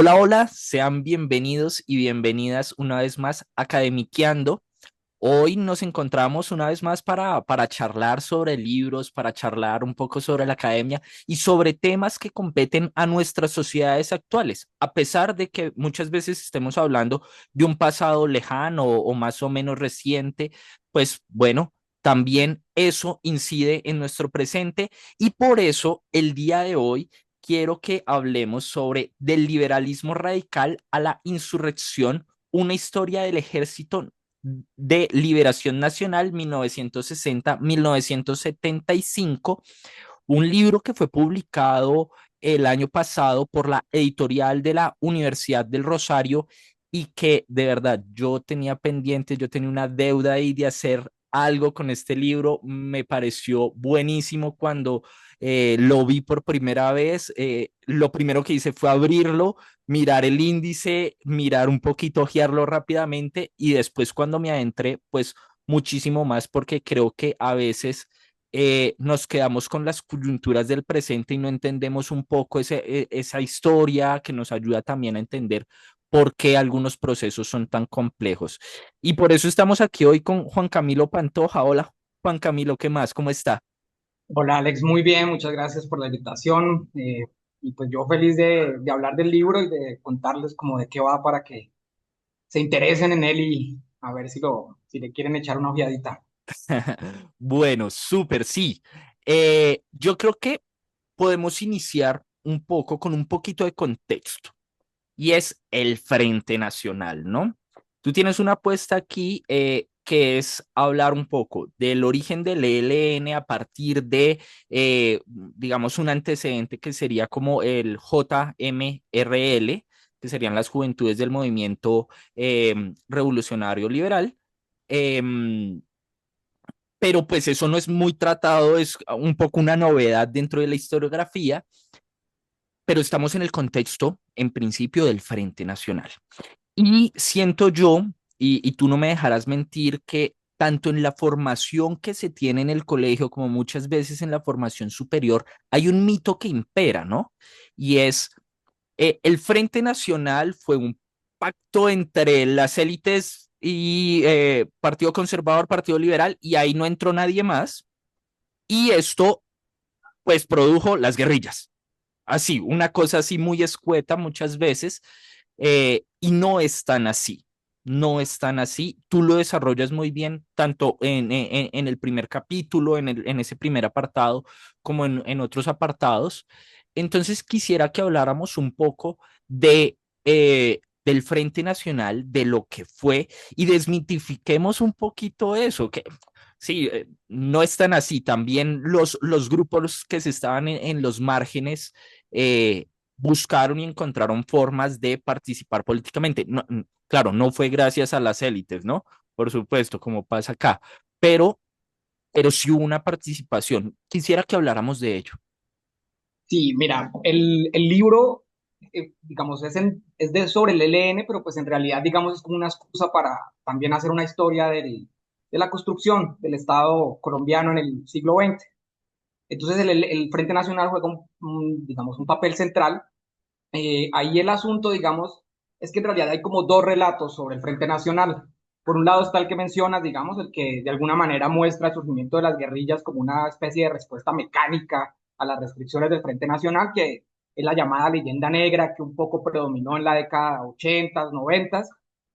Hola, hola, sean bienvenidos y bienvenidas una vez más a Academiqueando. Hoy nos encontramos una vez más para charlar sobre libros, para charlar un poco sobre la academia y sobre temas que competen a nuestras sociedades actuales, a pesar de que muchas veces estemos hablando de un pasado lejano o más o menos reciente, pues bueno, también eso incide en nuestro presente y por eso el día de hoy quiero que hablemos sobre del liberalismo radical a la insurrección, una historia del ejército de Liberación Nacional 1960-1975, un libro que fue publicado el año pasado por la editorial de la Universidad del Rosario y que de verdad yo tenía pendiente, yo tenía una deuda ahí de hacer algo con este libro. Me pareció buenísimo cuando lo vi por primera vez. Lo primero que hice fue abrirlo, mirar el índice, mirar un poquito, ojearlo rápidamente y después cuando me adentré, pues muchísimo más porque creo que a veces nos quedamos con las coyunturas del presente y no entendemos un poco esa historia que nos ayuda también a entender por qué algunos procesos son tan complejos. Y por eso estamos aquí hoy con Juan Camilo Pantoja. Hola, Juan Camilo, ¿qué más? ¿Cómo está? Hola Alex, muy bien, muchas gracias por la invitación. Y pues yo feliz de hablar del libro y de contarles como de qué va para que se interesen en él y a ver si le quieren echar una ojeadita. Bueno, súper, sí. Yo creo que podemos iniciar un poco con un poquito de contexto y es el Frente Nacional, ¿no? Tú tienes una apuesta aquí que es hablar un poco del origen del ELN a partir de, digamos, un antecedente que sería como el JMRL, que serían las Juventudes del Movimiento Revolucionario Liberal. Em, pero pues eso no es muy tratado, es un poco una novedad dentro de la historiografía, pero estamos en el contexto, en principio, del Frente Nacional. Y siento yo, y tú no me dejarás mentir, que tanto en la formación que se tiene en el colegio como muchas veces en la formación superior, hay un mito que impera, ¿no? Y es, el Frente Nacional fue un pacto entre las élites y Partido Conservador, Partido Liberal, y ahí no entró nadie más. Y esto, pues, produjo las guerrillas. Así, una cosa así muy escueta muchas veces, y no es tan así. No es tan así. Tú lo desarrollas muy bien, tanto en el primer capítulo, en ese primer apartado, como en otros apartados. Entonces, quisiera que habláramos un poco del Frente Nacional, de lo que fue, y desmitifiquemos un poquito eso, que sí, no es tan así. También los grupos que se estaban en los márgenes eh, buscaron y encontraron formas de participar políticamente. Claro, no fue gracias a las élites, ¿no? Por supuesto, como pasa acá, pero, pero sí hubo una participación. Quisiera que habláramos de ello. Sí, mira, el libro, digamos, es sobre el ELN, pero pues en realidad, digamos, es como una excusa para también hacer una historia de la construcción del Estado colombiano en el siglo XX. Entonces el Frente Nacional juega digamos, un papel central. Ahí el asunto, digamos, es que en realidad hay como dos relatos sobre el Frente Nacional. Por un lado está el que mencionas, digamos, el que de alguna manera muestra el surgimiento de las guerrillas como una especie de respuesta mecánica a las restricciones del Frente Nacional, que es la llamada leyenda negra que un poco predominó en la década 80, 90.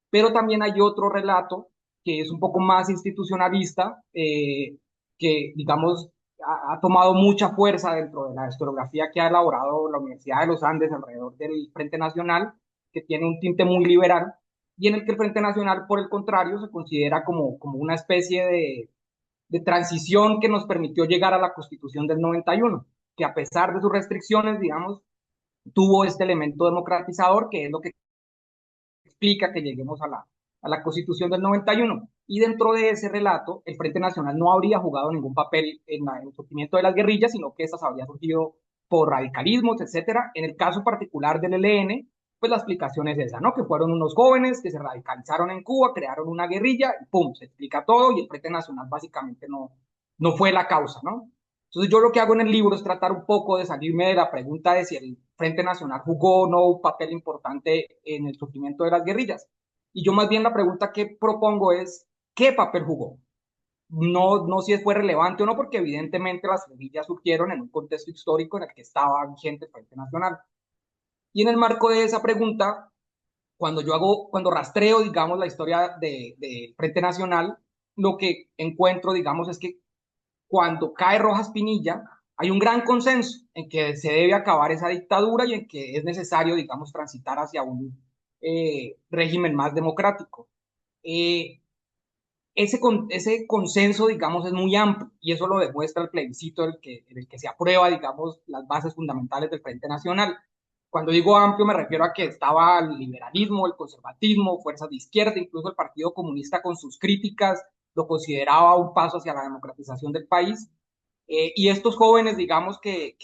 Pero también hay otro relato que es un poco más institucionalista, que, digamos, ha tomado mucha fuerza dentro de la historiografía que ha elaborado la Universidad de los Andes alrededor del Frente Nacional, que tiene un tinte muy liberal, y en el que el Frente Nacional, por el contrario, se considera como una especie de transición que nos permitió llegar a la Constitución del 91, que a pesar de sus restricciones, digamos, tuvo este elemento democratizador, que es lo que explica que lleguemos a la Constitución del 91. Y dentro de ese relato, el Frente Nacional no habría jugado ningún papel en el surgimiento de las guerrillas, sino que estas habrían surgido por radicalismos, etcétera. En el caso particular del ELN, pues la explicación es esa, ¿no? Que fueron unos jóvenes que se radicalizaron en Cuba, crearon una guerrilla, y pum, se explica todo, y el Frente Nacional básicamente no fue la causa, ¿no? Entonces yo lo que hago en el libro es tratar un poco de salirme de la pregunta de si el Frente Nacional jugó o no un papel importante en el surgimiento de las guerrillas. Y yo más bien la pregunta que propongo es, ¿qué papel jugó? No si fue relevante o no, porque evidentemente las guerrillas surgieron en un contexto histórico en el que estaba vigente el Frente Nacional. Y en el marco de esa pregunta, cuando rastreo, digamos, la historia del Frente Nacional, lo que encuentro, digamos, es que cuando cae Rojas Pinilla, hay un gran consenso en que se debe acabar esa dictadura y en que es necesario, digamos, transitar hacia un régimen más democrático. Eh, ese consenso, digamos, es muy amplio y eso lo demuestra el plebiscito en el que se aprueba, digamos, las bases fundamentales del Frente Nacional. Cuando digo amplio me refiero a que estaba el liberalismo, el conservatismo, fuerzas de izquierda, incluso el Partido Comunista con sus críticas lo consideraba un paso hacia la democratización del país. Y estos jóvenes, digamos, que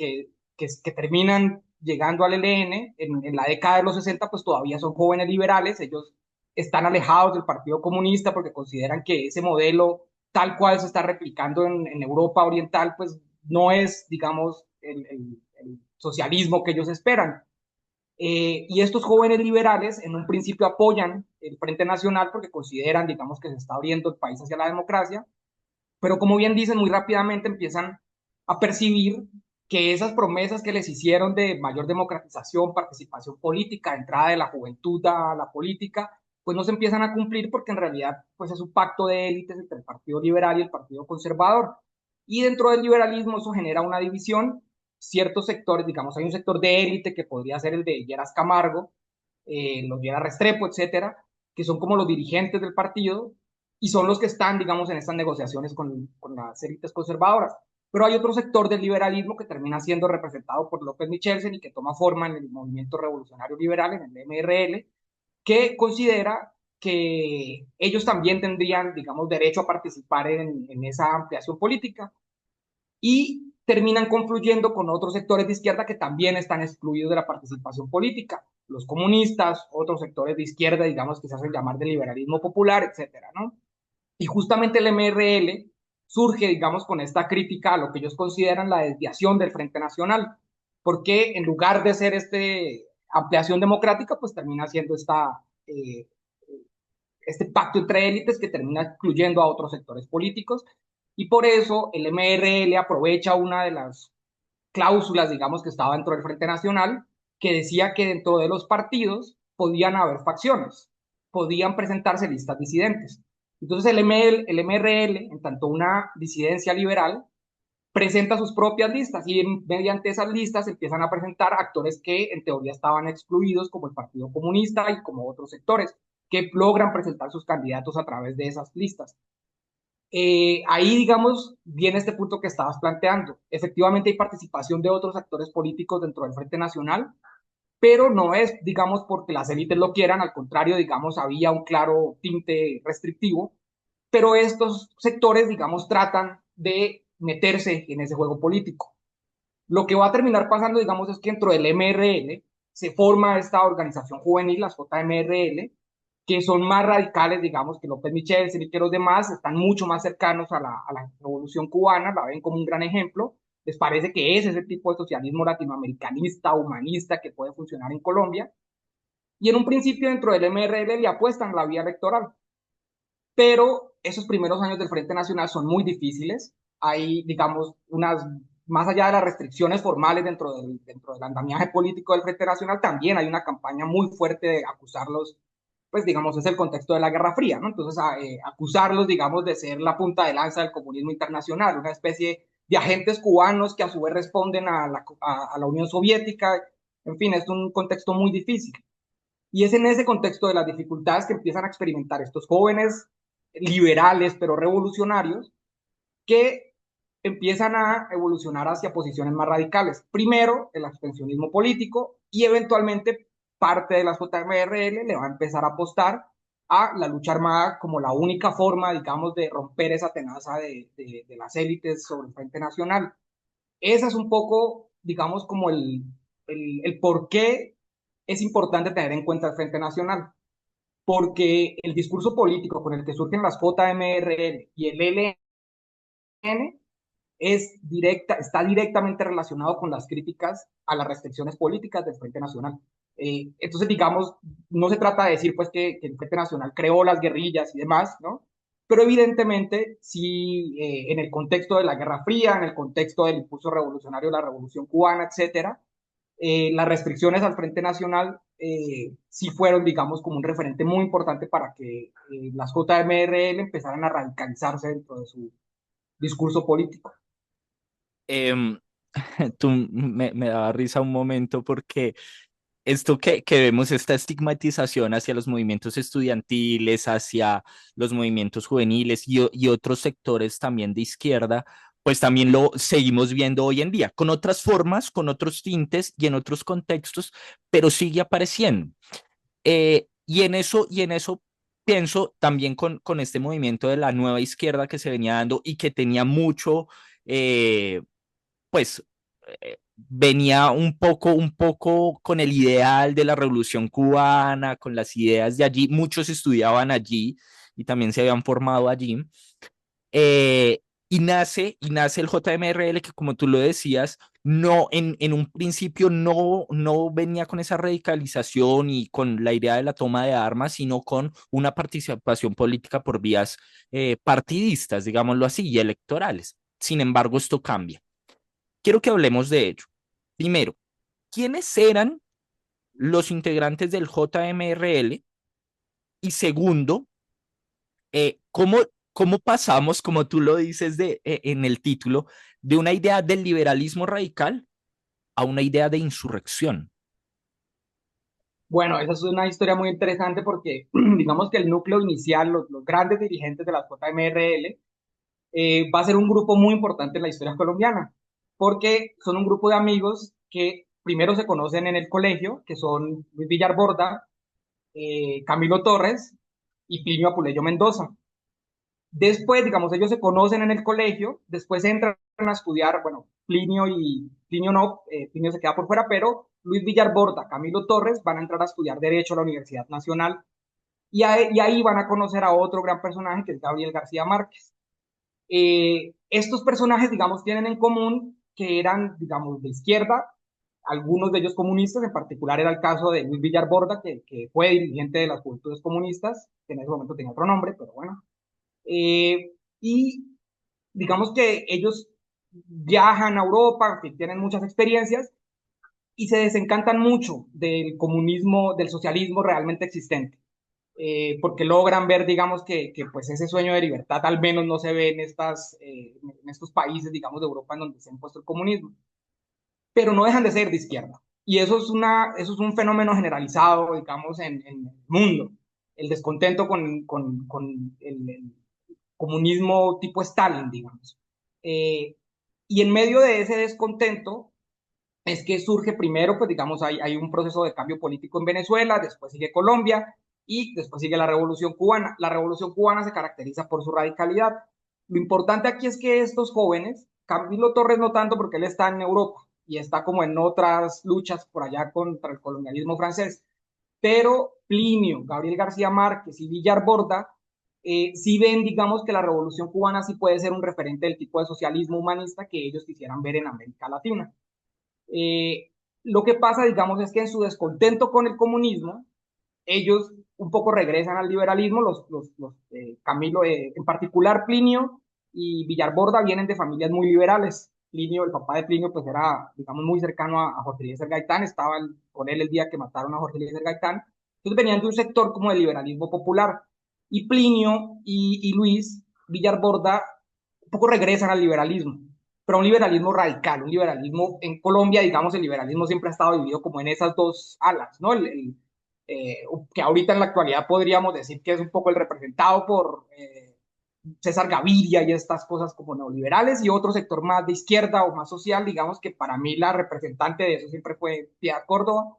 terminan llegando al ELN en la década de los 60, pues todavía son jóvenes liberales, ellos están alejados del Partido Comunista porque consideran que ese modelo tal cual se está replicando en Europa Oriental, pues no es, digamos, el socialismo que ellos esperan. Y estos jóvenes liberales en un principio apoyan el Frente Nacional porque consideran, digamos, que se está abriendo el país hacia la democracia, pero como bien dicen, muy rápidamente empiezan a percibir que esas promesas que les hicieron de mayor democratización, participación política, entrada de la juventud a la política, pues no se empiezan a cumplir porque en realidad pues es un pacto de élites entre el Partido Liberal y el Partido Conservador. Y dentro del liberalismo eso genera una división, ciertos sectores, digamos, hay un sector de élite que podría ser el de Lleras Camargo, los Lleras Restrepo, etcétera, que son como los dirigentes del partido, y son los que están, digamos, en estas negociaciones con las élites conservadoras. Pero hay otro sector del liberalismo que termina siendo representado por López Michelsen y que toma forma en el movimiento revolucionario liberal, en el MRL, que considera que ellos también tendrían, digamos, derecho a participar en esa ampliación política y terminan confluyendo con otros sectores de izquierda que también están excluidos de la participación política, los comunistas, otros sectores de izquierda, digamos, que se hacen llamar de liberalismo popular, etcétera, ¿no? Y justamente el MRL surge, digamos, con esta crítica a lo que ellos consideran la desviación del Frente Nacional, porque en lugar de ser ampliación democrática, pues termina siendo este pacto entre élites que termina excluyendo a otros sectores políticos. Y por eso el MRL aprovecha una de las cláusulas, digamos, que estaba dentro del Frente Nacional, que decía que dentro de los partidos podían haber facciones, podían presentarse listas disidentes. Entonces el MRL, en tanto una disidencia liberal, presenta sus propias listas y mediante esas listas empiezan a presentar actores que en teoría estaban excluidos, como el Partido Comunista y como otros sectores, que logran presentar sus candidatos a través de esas listas. Ahí, digamos, viene este punto que estabas planteando. Efectivamente hay participación de otros actores políticos dentro del Frente Nacional, pero no es, digamos, porque las élites lo quieran, al contrario, digamos, había un claro tinte restrictivo, pero estos sectores, digamos, tratan de meterse en ese juego político. Lo que va a terminar pasando, digamos, es que dentro del MRL se forma esta organización juvenil, las JMRL, que son más radicales, digamos, que López Michel y que los demás, están mucho más cercanos a la revolución cubana, la ven como un gran ejemplo, les parece que es ese tipo de socialismo latinoamericanista, humanista, que puede funcionar en Colombia, y en un principio dentro del MRL le apuestan la vía electoral, pero esos primeros años del Frente Nacional son muy difíciles. Hay, digamos, más allá de las restricciones formales dentro del andamiaje político del Frente Nacional, también hay una campaña muy fuerte de acusarlos, pues digamos, es el contexto de la Guerra Fría, ¿no? Entonces, acusarlos, digamos, de ser la punta de lanza del comunismo internacional, una especie de agentes cubanos que a su vez responden a la Unión Soviética, en fin, es un contexto muy difícil. Y es en ese contexto de las dificultades que empiezan a experimentar estos jóvenes liberales pero revolucionarios que empiezan a evolucionar hacia posiciones más radicales. Primero, el abstencionismo político y eventualmente parte de las JMRL le va a empezar a apostar a la lucha armada como la única forma, digamos, de romper esa tenaza de las élites sobre el Frente Nacional. Esa es un poco, digamos, como el por qué es importante tener en cuenta el Frente Nacional, porque el discurso político con el que surgen las JMRL y el ELN está directamente relacionado con las críticas a las restricciones políticas del Frente Nacional. Entonces, digamos, no se trata de decir pues que el Frente Nacional creó las guerrillas y demás, ¿no? Pero evidentemente, sí, en el contexto de la Guerra Fría, en el contexto del impulso revolucionario de la Revolución Cubana, etcétera, las restricciones al Frente Nacional sí fueron, digamos, como un referente muy importante para que las JMRL empezaran a radicalizarse dentro de su discurso político. Em, me daba risa un momento porque esto que vemos, esta estigmatización hacia los movimientos estudiantiles, hacia los movimientos juveniles y otros sectores también de izquierda, pues también lo seguimos viendo hoy en día, con otras formas, con otros tintes y en otros contextos, pero sigue apareciendo. Y en eso pienso también con este movimiento de la nueva izquierda que se venía dando y que tenía mucho, pues venía un poco con el ideal de la revolución cubana, con las ideas de allí, muchos estudiaban allí y también se habían formado allí. Eh, y nace el JMRL que como tú lo decías, no en un principio no venía con esa radicalización y con la idea de la toma de armas, sino con una participación política por vías partidistas, digámoslo así, y electorales. Sin embargo, esto cambia. Quiero que hablemos de ello. Primero, ¿quiénes eran los integrantes del JMRL? Y segundo, ¿cómo, cómo pasamos, como tú lo dices en el título, de una idea del liberalismo radical a una idea de insurrección? Bueno, esa es una historia muy interesante porque digamos que el núcleo inicial, los grandes dirigentes de la JMRL, va a ser un grupo muy importante en la historia colombiana, porque son un grupo de amigos que primero se conocen en el colegio, que son Luis Villar Borda, Camilo Torres y Plinio Apuleyo Mendoza. Después, digamos, ellos se conocen en el colegio, después entran a estudiar, bueno, Plinio no, Plinio se queda por fuera, pero Luis Villar Borda, Camilo Torres van a entrar a estudiar Derecho a la Universidad Nacional y ahí van a conocer a otro gran personaje que es Gabriel García Márquez. Estos personajes, digamos, tienen en común que eran, digamos, de izquierda, algunos de ellos comunistas, en particular era el caso de Luis Villar Borda, que fue dirigente de las Juventudes Comunistas, que en ese momento tenía otro nombre, pero bueno. Y digamos que ellos viajan a Europa, que tienen muchas experiencias y se desencantan mucho del comunismo, del socialismo realmente existente, porque logran ver, digamos, que pues ese sueño de libertad al menos no se ve en estos países, digamos, de Europa en donde se ha impuesto el comunismo, pero no dejan de ser de izquierda. Y eso es un fenómeno generalizado, digamos, en el mundo, el descontento con el comunismo tipo Stalin, digamos. Eh, y en medio de ese descontento es que surge primero, pues digamos, hay un proceso de cambio político en Venezuela, después sigue Colombia y después sigue la Revolución Cubana. La Revolución Cubana se caracteriza por su radicalidad. Lo importante aquí es que estos jóvenes, Camilo Torres no tanto porque él está en Europa y está como en otras luchas por allá contra el colonialismo francés, pero Plinio, Gabriel García Márquez y Villar Borda sí ven, digamos, que la revolución cubana sí puede ser un referente del tipo de socialismo humanista que ellos quisieran ver en América Latina. Eh, lo que pasa, digamos, es que en su descontento con el comunismo, ellos un poco regresan al liberalismo, Camilo, en particular Plinio y Villarborda vienen de familias muy liberales. Plinio, el papá de Plinio, pues era, digamos, muy cercano a Jorge Eliezer Gaitán, estaba con él el día que mataron a Jorge Eliezer Gaitán. Entonces venían de un sector como del liberalismo popular. Y Plinio y Luis Villarborda un poco regresan al liberalismo, pero un liberalismo radical, un liberalismo en Colombia, digamos, el liberalismo siempre ha estado dividido como en esas dos alas, ¿no? Que ahorita en la actualidad podríamos decir que es un poco el representado por César Gaviria y estas cosas como neoliberales, y otro sector más de izquierda o más social, digamos que para mí la representante de eso siempre fue Piedad Córdoba.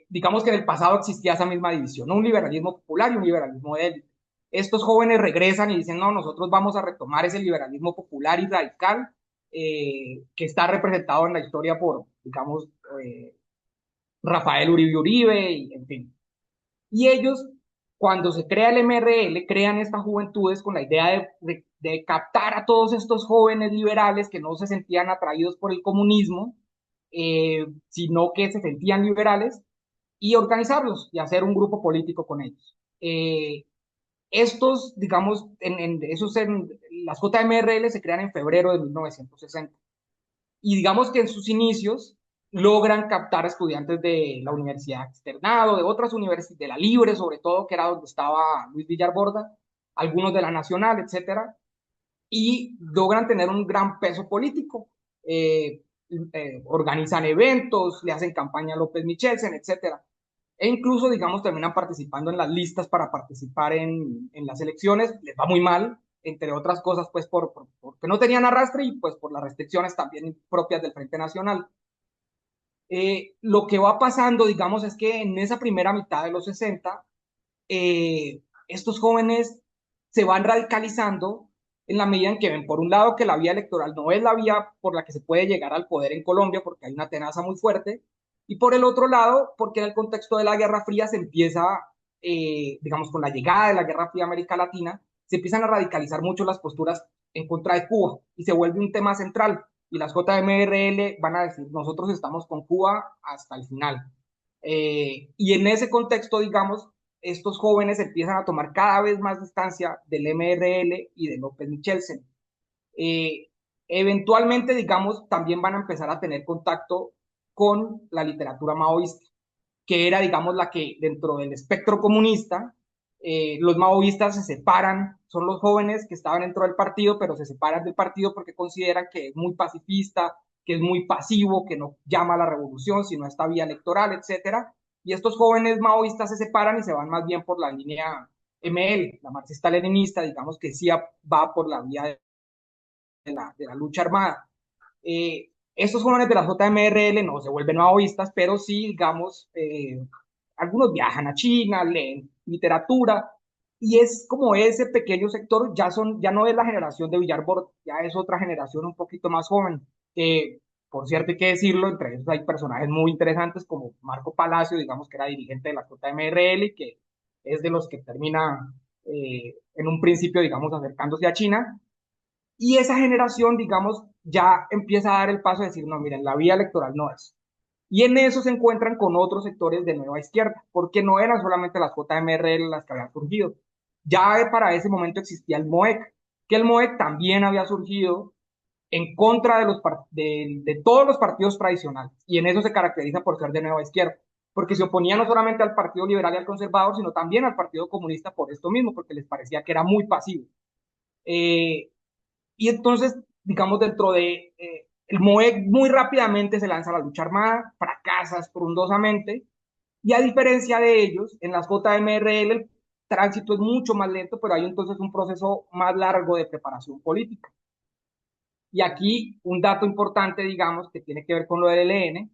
Digamos que en el pasado existía esa misma división, ¿no? Un liberalismo popular y un liberalismo de élite. Estos jóvenes regresan y dicen, no, nosotros vamos a retomar ese liberalismo popular y radical que está representado en la historia por, digamos, Rafael Uribe Uribe, y en fin. Y ellos, Cuando se crea el MRL, crean estas juventudes con la idea de captar a todos estos jóvenes liberales que no se sentían atraídos por el comunismo, sino que se sentían liberales, y organizarlos y hacer un grupo político con ellos. Estos, digamos, las JMRL se crean en febrero de 1960 y digamos que en sus inicios logran captar estudiantes de la Universidad Externado, de otras universidades, de la Libre sobre todo, que era donde estaba Luis Villar Borda, algunos de la Nacional, etcétera, y logran tener un gran peso político. Organizan eventos, le hacen campaña a López Michelsen, etcétera. E incluso, digamos, terminan participando en las listas para participar en las elecciones. Les va muy mal, entre otras cosas, pues porque no tenían arrastre y pues por las restricciones también propias del Frente Nacional. Lo que va pasando, digamos, es que en esa primera mitad de los 60, estos jóvenes se van radicalizando en la medida en que ven, por un lado, que la vía electoral no es la vía por la que se puede llegar al poder en Colombia, porque hay una tenaza muy fuerte, y por el otro lado, porque en el contexto de la Guerra Fría se empieza, digamos, con la llegada de la Guerra Fría a América Latina, se empiezan a radicalizar mucho las posturas en contra de Cuba y se vuelve un tema central. Y las JMRL van a decir, nosotros estamos con Cuba hasta el final. Y en ese contexto, digamos, estos jóvenes empiezan a tomar cada vez más distancia del MRL y de López Michelsen. Eh, Eventualmente, digamos, también van a empezar a tener contacto con la literatura maoísta, que era, digamos, la que dentro del espectro comunista, los maoístas se separan, son los jóvenes que estaban dentro del partido, pero se separan del partido porque consideran que es muy pacifista, que es muy pasivo, que no llama a la revolución, sino a esta vía electoral, etcétera. Y estos jóvenes maoístas se separan y se van más bien por la línea ML, la marxista-leninista, digamos que sí va por la vía de la lucha armada. Estos jóvenes de la JMRL no se vuelven maoístas, pero sí, digamos, algunos viajan a China, leen literatura, y es como ese pequeño sector, ya no es la generación de Villarbord, ya es otra generación un poquito más joven. Por cierto, hay que decirlo, entre ellos hay personajes muy interesantes como Marco Palacio, digamos que era dirigente de la JMRL y que es de los que termina en un principio, digamos, acercándose a China, y esa generación, digamos, ya empieza a dar el paso de decir, no, miren, la vía electoral no es. Y en eso se encuentran con otros sectores de nueva izquierda, porque no eran solamente las JMRL las que habían surgido. Ya para ese momento existía el MOEC, que el MOEC también había surgido en contra de todos los partidos tradicionales, y en eso se caracteriza por ser de nueva izquierda, porque se oponía no solamente al Partido Liberal y al Conservador, sino también al Partido Comunista por esto mismo, porque les parecía que era muy pasivo. Eh, y entonces, digamos, dentro de el MOEC muy rápidamente se lanza a la lucha armada, fracasa estrondosamente, y a diferencia de ellos, en las JMRL el tránsito es mucho más lento, pero hay entonces un proceso más largo de preparación política. Y aquí un dato importante, digamos, que tiene que ver con lo del ELN,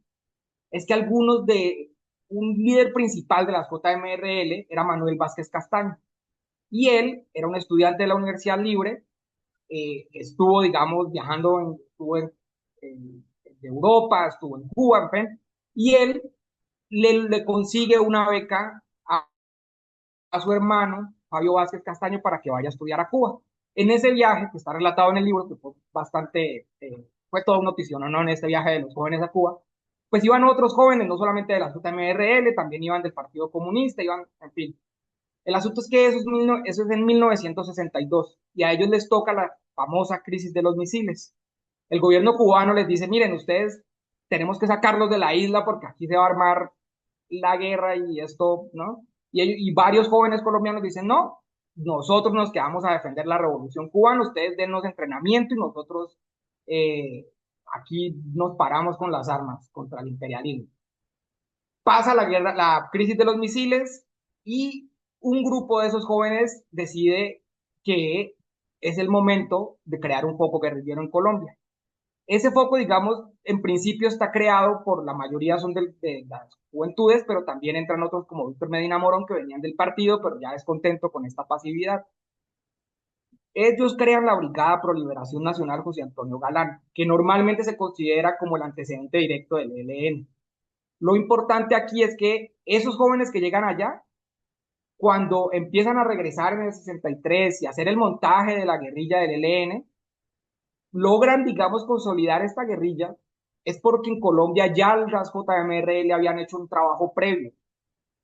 es que un líder principal de las JMRL era Manuel Vázquez Castaño, y él era un estudiante de la Universidad Libre, estuvo, digamos, estuvo de Europa, estuvo en Cuba, en fin, y él le consigue una beca a su hermano, Fabio Vázquez Castaño, para que vaya a estudiar a Cuba. En ese viaje, que está relatado en el libro, que fue bastante, fue toda una noticia, ¿no? En este viaje de los jóvenes a Cuba, pues iban otros jóvenes, no solamente de la JMRL, también iban del Partido Comunista, iban, en fin. El asunto es que eso es en 1962 y a ellos les toca la famosa crisis de los misiles. El gobierno cubano les dice, miren, ustedes tenemos que sacarlos de la isla porque aquí se va a armar la guerra y esto, ¿no? Y varios jóvenes colombianos dicen, no, nosotros nos quedamos a defender la revolución cubana, ustedes dennos entrenamiento y nosotros eh, aquí nos paramos con las armas contra el imperialismo. Pasa la guerra, la crisis de los misiles y un grupo de esos jóvenes decide que es el momento de crear un foco guerrillero en Colombia. Ese foco, digamos, en principio está creado por la mayoría son de las juventudes, pero también entran otros como Víctor Medina Morón que venían del partido, pero ya descontento con esta pasividad. Ellos crean la Brigada Pro Liberación Nacional José Antonio Galán, que normalmente se considera como el antecedente directo del ELN. Lo importante aquí es que esos jóvenes que llegan allá cuando empiezan a regresar en el 63 y hacer el montaje de la guerrilla del ELN, logran, digamos, consolidar esta guerrilla, es porque en Colombia ya las JMRL habían hecho un trabajo previo,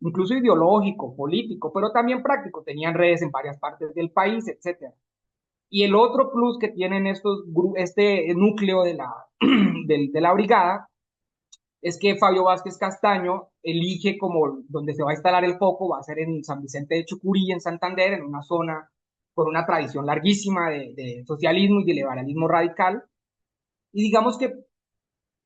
incluso ideológico, político, pero también práctico. Tenían redes en varias partes del país, etcétera. Y el otro plus que tienen este núcleo de la brigada es que Fabio Vázquez Castaño elige como donde se va a instalar el foco, va a ser en San Vicente de Chucurí, en Santander, en una zona con una tradición larguísima de socialismo y de liberalismo radical. Y digamos que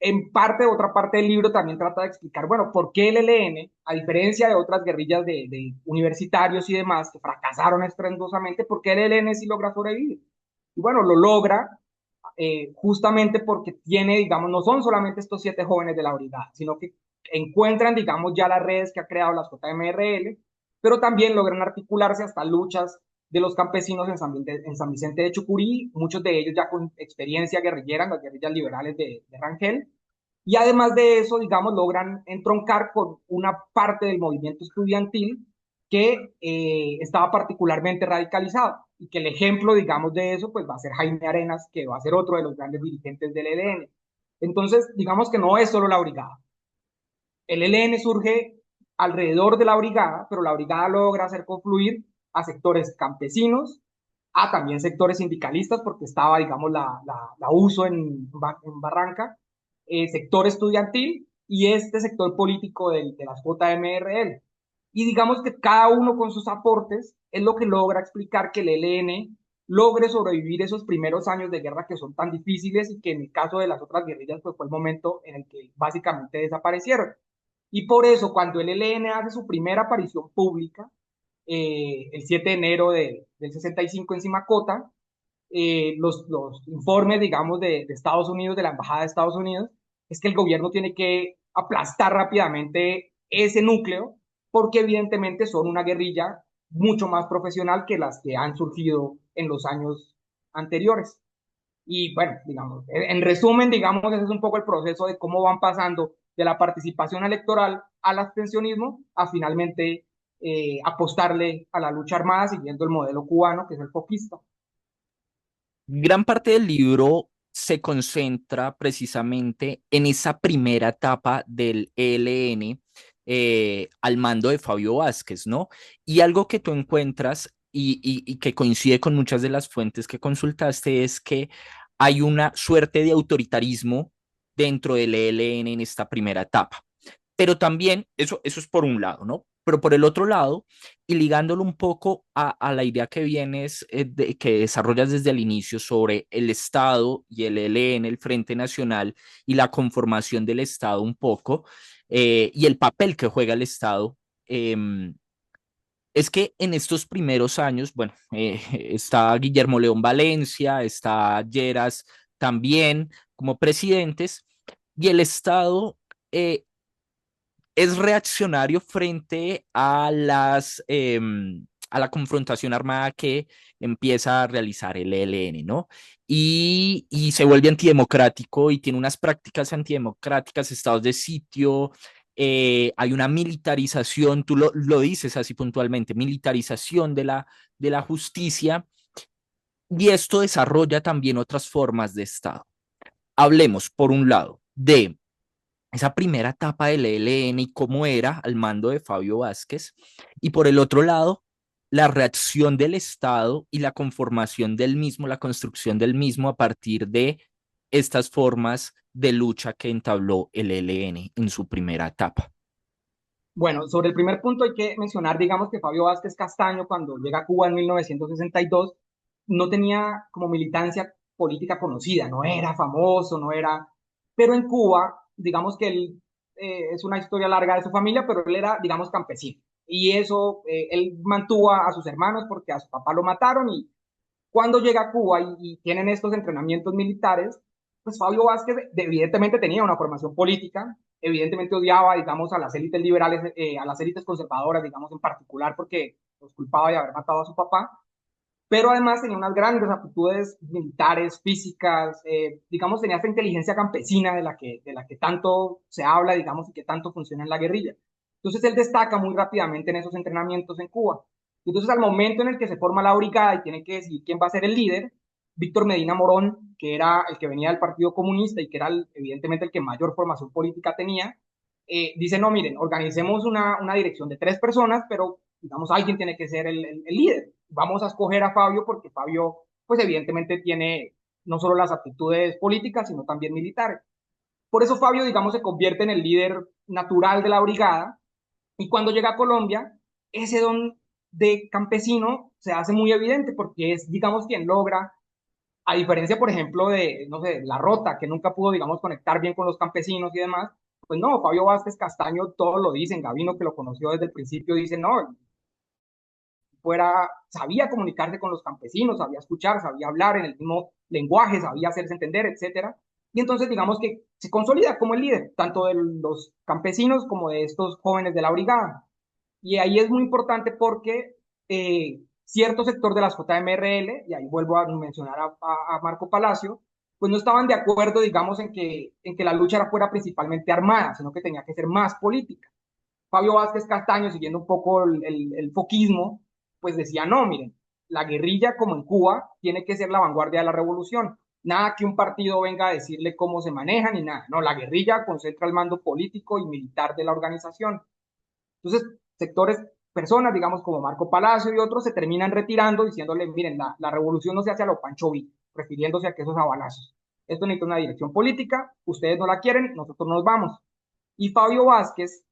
en parte, otra parte del libro también trata de explicar, bueno, por qué el ELN, a diferencia de otras guerrillas de universitarios y demás que fracasaron estrendosamente, por qué el ELN sí logra sobrevivir. Y bueno, lo logra justamente porque tiene, digamos, no son solamente estos 7 jóvenes de la brigada, sino que encuentran, digamos, ya las redes que ha creado las JMRL, pero también logran articularse hasta luchas de los campesinos en San Vicente de Chucurí, muchos de ellos ya con experiencia guerrillera en las guerrillas liberales de Rangel, y además de eso, digamos, logran entroncar con una parte del movimiento estudiantil que estaba particularmente radicalizado y que el ejemplo, digamos, de eso, pues va a ser Jaime Arenas, que va a ser otro de los grandes dirigentes del ELN. Entonces, digamos que no es solo la brigada. El ELN surge alrededor de la brigada, pero la brigada logra hacer confluir a sectores campesinos, a también sectores sindicalistas, porque estaba, digamos, la USO en Barranca, sector estudiantil y este sector político de las JMRL. Y digamos que cada uno con sus aportes es lo que logra explicar que el ELN logre sobrevivir esos primeros años de guerra que son tan difíciles y que en el caso de las otras guerrillas pues fue el momento en el que básicamente desaparecieron. Y por eso cuando el ELN hace su primera aparición pública, el 7 de enero del 65 en Simacota, los informes, digamos, de Estados Unidos, de la Embajada de Estados Unidos, es que el gobierno tiene que aplastar rápidamente ese núcleo, porque evidentemente son una guerrilla mucho más profesional que las que han surgido en los años anteriores. Y bueno, digamos, en resumen, digamos, ese es un poco el proceso de cómo van pasando de la participación electoral al abstencionismo a finalmente apostarle a la lucha armada siguiendo el modelo cubano, que es el foquista. Gran parte del libro se concentra precisamente en esa primera etapa del ELN al mando de Fabio Vázquez, ¿no? Y algo que tú encuentras y que coincide con muchas de las fuentes que consultaste es que hay una suerte de autoritarismo dentro del ELN en esta primera etapa. Pero también, eso es por un lado, ¿no? Pero por el otro lado, y ligándolo un poco a la idea que vienes, que desarrollas desde el inicio sobre el Estado y el ELN, el Frente Nacional, y la conformación del Estado un poco, y el papel que juega el Estado, es que en estos primeros años, bueno, está Guillermo León Valencia, está Lleras también como presidentes, y el Estado es reaccionario frente a la confrontación armada que empieza a realizar el ELN, ¿no? Y se vuelve antidemocrático y tiene unas prácticas antidemocráticas, estados de sitio, hay una militarización, tú lo dices así puntualmente, militarización de la justicia, y esto desarrolla también otras formas de Estado. Hablemos, por un lado, de esa primera etapa del ELN y cómo era al mando de Fabio Vázquez, y por el otro lado, la reacción del Estado y la conformación del mismo, la construcción del mismo a partir de estas formas de lucha que entabló el ELN en su primera etapa. Bueno, sobre el primer punto hay que mencionar, digamos, que Fabio Vázquez Castaño, cuando llega a Cuba en 1962, no tenía como militancia política conocida, no era famoso, no era... Pero en Cuba, digamos que él, es una historia larga de su familia, pero él era, digamos, campesino. Y eso, él mantuvo a sus hermanos porque a su papá lo mataron y cuando llega a Cuba y tienen estos entrenamientos militares, pues Fabio Vázquez evidentemente tenía una formación política, evidentemente odiaba, digamos, a las élites liberales, a las élites conservadoras, digamos, en particular, porque los culpaba de haber matado a su papá, pero además tenía unas grandes aptitudes militares, físicas, digamos, tenía esta inteligencia campesina de la que tanto se habla, digamos, y que tanto funciona en la guerrilla. Entonces él destaca muy rápidamente en esos entrenamientos en Cuba. Entonces al momento en el que se forma la brigada y tiene que decidir quién va a ser el líder, Víctor Medina Morón, que era el que venía del Partido Comunista y que era evidentemente el que mayor formación política tenía, dice, no, miren, organicemos una dirección de 3 personas, pero digamos, alguien tiene que ser el líder. Vamos a escoger a Fabio porque Fabio, pues evidentemente tiene no solo las aptitudes políticas, sino también militares. Por eso Fabio, digamos, se convierte en el líder natural de la brigada y cuando llega a Colombia, ese don de campesino se hace muy evidente porque es, digamos, quien logra, a diferencia, por ejemplo, de, no sé, La Rota, que nunca pudo, digamos, conectar bien con los campesinos y demás, pues no, Fabio Vázquez Castaño, todos lo dicen, Gavino, que lo conoció desde el principio, dice, no, sabía comunicarse con los campesinos, sabía escuchar, sabía hablar en el mismo lenguaje, sabía hacerse entender, etcétera. Y entonces, digamos que se consolida como el líder, tanto de los campesinos como de estos jóvenes de la brigada. Y ahí es muy importante porque cierto sector de las JMRL, y ahí vuelvo a mencionar a Marco Palacio, pues no estaban de acuerdo, digamos, en que la lucha fuera principalmente armada, sino que tenía que ser más política. Fabio Vázquez Castaño, siguiendo un poco el foquismo, pues decía, no, miren, la guerrilla como en Cuba tiene que ser la vanguardia de la revolución. Nada que un partido venga a decirle cómo se maneja ni nada. No, la guerrilla concentra el mando político y militar de la organización. Entonces, sectores, personas, digamos, como Marco Palacio y otros, se terminan retirando diciéndole, miren, la revolución no se hace a lo Pancho Villa, refiriéndose a que esos abalazos. Esto necesita una dirección política, ustedes no la quieren, nosotros nos vamos. Y Fabio Vázquez,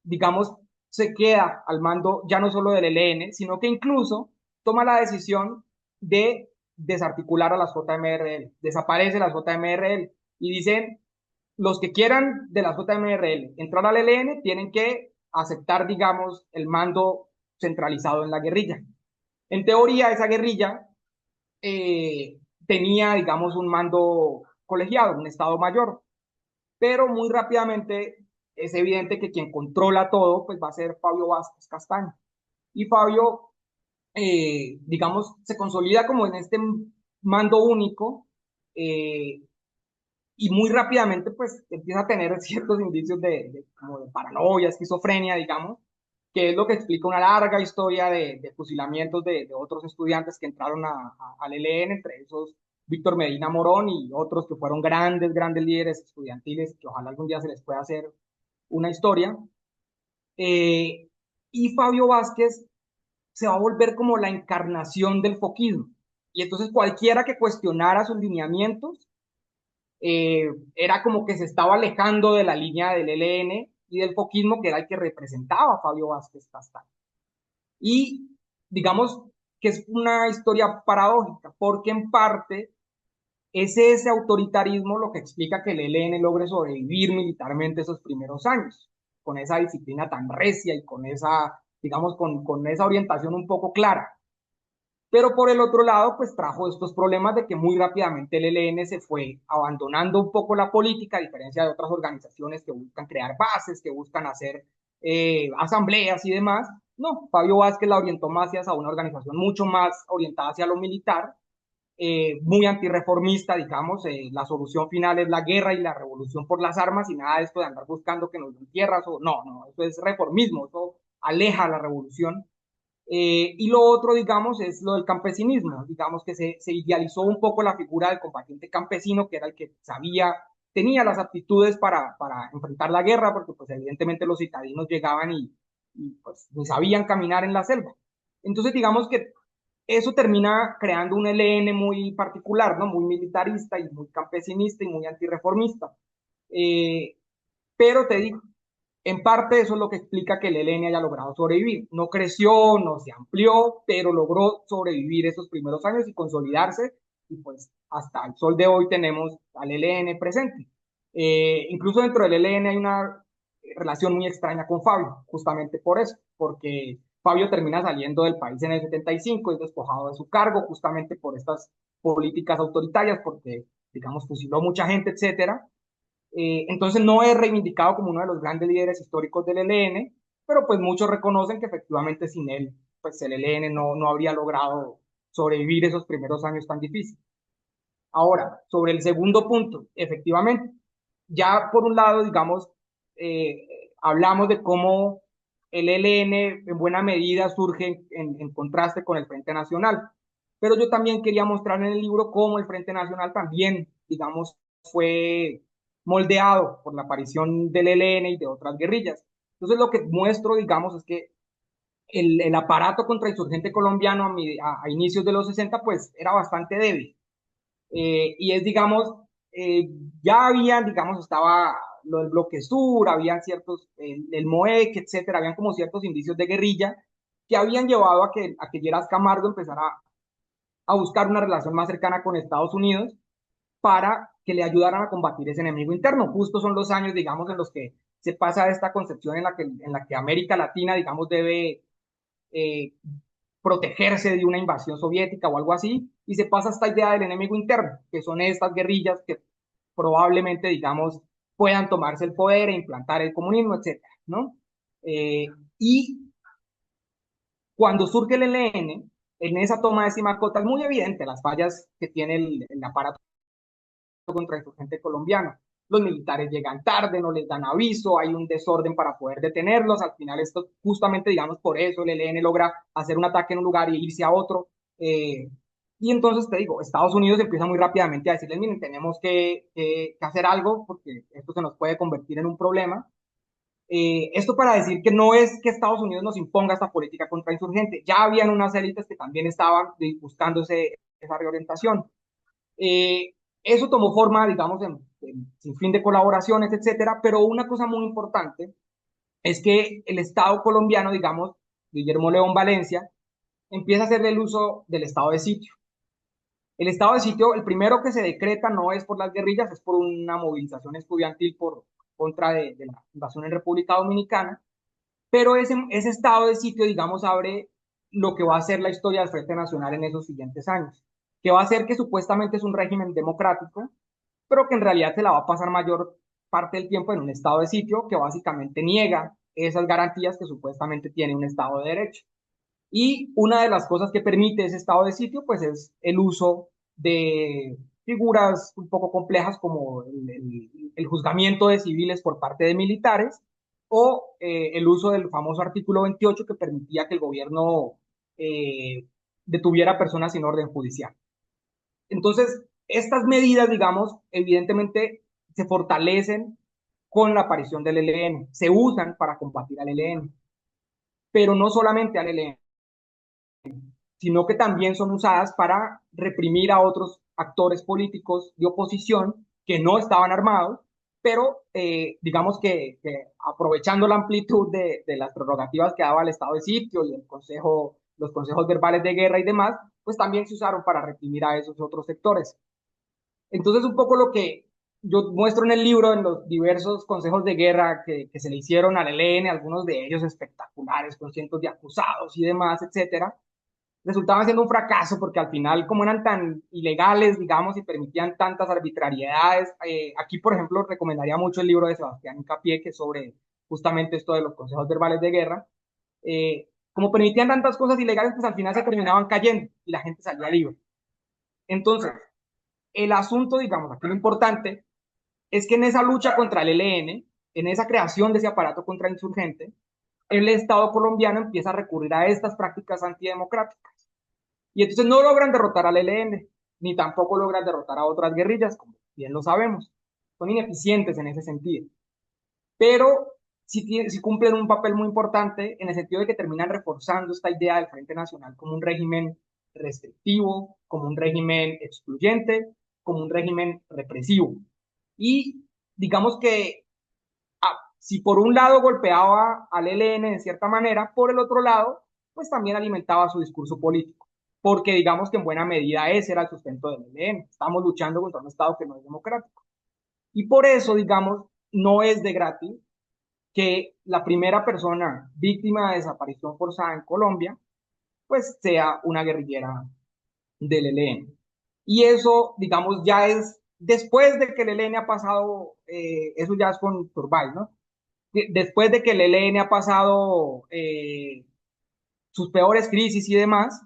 digamos, se queda al mando ya no solo del ELN, sino que incluso toma la decisión de desarticular a las JMRL, desaparece las JMRL y dicen, los que quieran de las JMRL entrar al ELN tienen que aceptar, digamos, el mando centralizado en la guerrilla. En teoría, esa guerrilla tenía, digamos, un mando colegiado, un estado mayor, pero muy rápidamente es evidente que quien controla todo pues va a ser Fabio Vázquez Castaño. Y Fabio, digamos, se consolida como en este mando único eh, y muy rápidamente pues empieza a tener ciertos indicios como de paranoia, esquizofrenia, digamos, que es lo que explica una larga historia de fusilamientos de otros estudiantes que entraron al ELN, entre esos Víctor Medina Morón y otros que fueron grandes, grandes líderes estudiantiles, que ojalá algún día se les pueda hacer una historia. Eh, y Fabio Vázquez se va a volver como la encarnación del foquismo. Y entonces cualquiera que cuestionara sus lineamientos era como que se estaba alejando de la línea del ELN y del foquismo, que era el que representaba a Fabio Vázquez Castaño. Y digamos que es una historia paradójica, porque en parte es ese autoritarismo lo que explica que el ELN logre sobrevivir militarmente esos primeros años, con esa disciplina tan recia y con esa, digamos, con esa orientación un poco clara. Pero por el otro lado, pues trajo estos problemas de que muy rápidamente el ELN se fue abandonando un poco la política, a diferencia de otras organizaciones que buscan crear bases, que buscan hacer asambleas y demás. No, Fabio Vázquez la orientó más hacia una organización mucho más orientada hacia lo militar, muy antirreformista, digamos. La solución final es la guerra y la revolución por las armas y nada de esto de andar buscando que nos den tierras. No, no, eso es reformismo, eso aleja la revolución. Y lo otro, digamos, es lo del campesinismo. Digamos que se idealizó un poco la figura del combatiente campesino, que era el que sabía, tenía las aptitudes para enfrentar la guerra, porque pues evidentemente los citadinos llegaban y pues ni sabían caminar en la selva. Entonces, digamos que eso termina creando un ELN muy particular, ¿no? Muy militarista y muy campesinista y muy antirreformista. Eh, pero te digo, en parte eso es lo que explica que el ELN haya logrado sobrevivir. No creció, no se amplió, pero logró sobrevivir esos primeros años y consolidarse. Y pues hasta el sol de hoy tenemos al ELN presente. Incluso dentro del ELN hay una relación muy extraña con Fabio, justamente por eso, porque Fabio termina saliendo del país en el 75, es despojado de su cargo justamente por estas políticas autoritarias, porque, digamos, fusiló mucha gente, etcétera. Entonces no es reivindicado como uno de los grandes líderes históricos del ELN, pero pues muchos reconocen que efectivamente sin él, pues el ELN no habría logrado sobrevivir esos primeros años tan difíciles. Ahora, sobre el segundo punto, efectivamente, ya por un lado, digamos, hablamos de cómo el ELN en buena medida surge en contraste con el Frente Nacional. Pero yo también quería mostrar en el libro cómo el Frente Nacional también, digamos, fue moldeado por la aparición del ELN y de otras guerrillas. Entonces lo que muestro, digamos, es que el aparato contrainsurgente colombiano a inicios de los 60 pues era bastante débil. Y es, digamos, ya habían, digamos, estaba lo del bloque sur, habían ciertos, el MOEC, etcétera, habían como ciertos indicios de guerrilla que habían llevado a que Lleras Camargo empezara a buscar una relación más cercana con Estados Unidos para que le ayudaran a combatir ese enemigo interno. Justo son los años, digamos, en los que se pasa esta concepción en la que América Latina, digamos, debe eh, protegerse de una invasión soviética o algo así, y se pasa esta idea del enemigo interno, que son estas guerrillas que probablemente, digamos, puedan tomarse el poder e implantar el comunismo, etcétera, ¿no? Eh, y cuando surge el ELN, en esa toma de Simacota es muy evidente las fallas que tiene el aparato contrainsurgente colombiano. Los militares llegan tarde, no les dan aviso, hay un desorden para poder detenerlos. Al final, esto justamente, digamos, por eso el ELN logra hacer un ataque en un lugar y irse a otro. Y entonces te digo, Estados Unidos empieza muy rápidamente a decirles, miren, tenemos que hacer algo porque esto se nos puede convertir en un problema. Esto para decir que no es que Estados Unidos nos imponga esta política contrainsurgente. Ya habían unas élites que también estaban buscando esa reorientación. Eh, Eso tomó forma, digamos, sin fin de colaboraciones, etcétera, pero una cosa muy importante es que el Estado colombiano, digamos, Guillermo León Valencia, empieza a hacer el uso del estado de sitio. El estado de sitio, el primero que se decreta no es por las guerrillas, es por una movilización estudiantil por contra de la invasión en República Dominicana, pero ese estado de sitio, digamos, abre lo que va a ser la historia del Frente Nacional en esos siguientes años, que va a ser que supuestamente es un régimen democrático, pero que en realidad se la va a pasar mayor parte del tiempo en un estado de sitio que básicamente niega esas garantías que supuestamente tiene un estado de derecho. Y una de las cosas que permite ese estado de sitio, pues es el uso de figuras un poco complejas como el juzgamiento de civiles por parte de militares o el uso del famoso artículo 28 que permitía que el gobierno eh, detuviera personas sin orden judicial. Entonces, estas medidas, digamos, evidentemente se fortalecen con la aparición del ELN, se usan para combatir al ELN, pero no solamente al ELN, sino que también son usadas para reprimir a otros actores políticos de oposición que no estaban armados, pero digamos que aprovechando la amplitud de las prerrogativas que daba el estado de sitio y el consejo, los consejos verbales de guerra y demás, pues también se usaron para reprimir a esos otros sectores. Entonces, un poco lo que yo muestro en el libro, en los diversos consejos de guerra que se le hicieron al ELN, algunos de ellos espectaculares, con cientos de acusados y demás, etcétera, resultaban siendo un fracaso porque al final, como eran tan ilegales, digamos, y permitían tantas arbitrariedades, aquí, por ejemplo, recomendaría mucho el libro de Sebastián Incapié, que es sobre justamente esto de los consejos verbales de guerra. Como permitían tantas cosas ilegales, pues al final se terminaban cayendo y la gente salía libre. Entonces, el asunto, digamos, aquí lo importante es que en esa lucha contra el ELN, en esa creación de ese aparato contrainsurgente, el Estado colombiano empieza a recurrir a estas prácticas antidemocráticas. Y entonces no logran derrotar al ELN, ni tampoco logran derrotar a otras guerrillas, como bien lo sabemos. Son ineficientes en ese sentido. Pero sí cumplen un papel muy importante en el sentido de que terminan reforzando esta idea del Frente Nacional como un régimen restrictivo, como un régimen excluyente, como un régimen represivo. Y digamos que si por un lado golpeaba al ELN de cierta manera, por el otro lado, pues también alimentaba su discurso político, porque digamos que en buena medida ese era el sustento del ELN. Estamos luchando contra un Estado que no es democrático. Y por eso, digamos, no es de gratis que la primera persona víctima de desaparición forzada en Colombia, pues sea una guerrillera del ELN. Y eso, digamos, ya es después de que el ELN ha pasado, eso ya es con Turbay, ¿no? Después de que el ELN ha pasado sus peores crisis y demás,